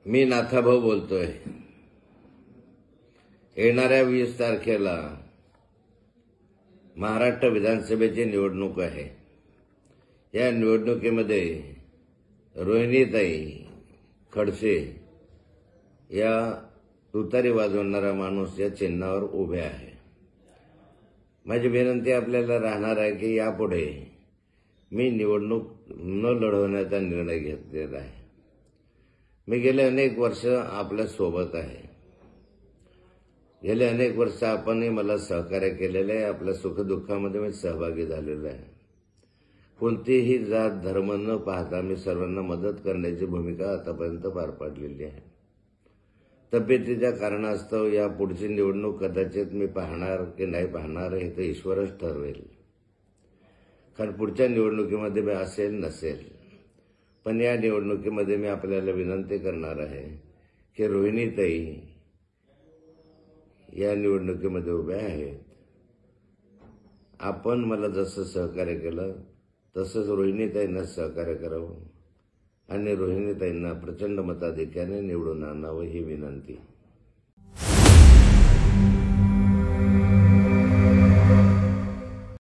मी नाथाभाऊ बोलतोय। येणाऱ्या 20 तारखेला महाराष्ट्र विधानसभेची निवडणूक आहे। या निवडणुकीमध्ये रोहिणीताई खडसे या तुतारी वाजवणारा माणूस या चिन्हावर उभे आहे। माझी विनंती आपल्याला राहणार आहे की यापुढे मी निवडणूक न लढवण्याचा निर्णय घेतलेला आहे। मी गेले अनेक वर्ष आपल्या सोबत आहे। गेले अनेक वर्ष आपणही मला सहकार्य केलेले आहे। आपल्या सुखदुःखामध्ये मी सहभागी झालेलो आहे। कोणतीही जात धर्म न पाहता मी सर्वांना मदत करण्याची भूमिका आतापर्यंत पार पाडलेली आहे। तब्येतीच्या कारणास्तव या पुढची निवडणूक कदाचित मी पाहणार की नाही पाहणार हे तर ईश्वरच ठरवेल। कारण पुढच्या निवडणुकीमध्ये मी असेल नसेल, पण या निवडणुकीमध्ये मी आपल्याला विनंती करणार आहे की रोहिणीताई या निवडणुकीमध्ये उभ्या आहेत। आपण मला जसं सहकार्य केलं तसंच रोहिणीताईंना सहकार्य करावं आणि रोहिणीताईंना प्रचंड मताधिक्याने निवडून आणावं ही विनंती।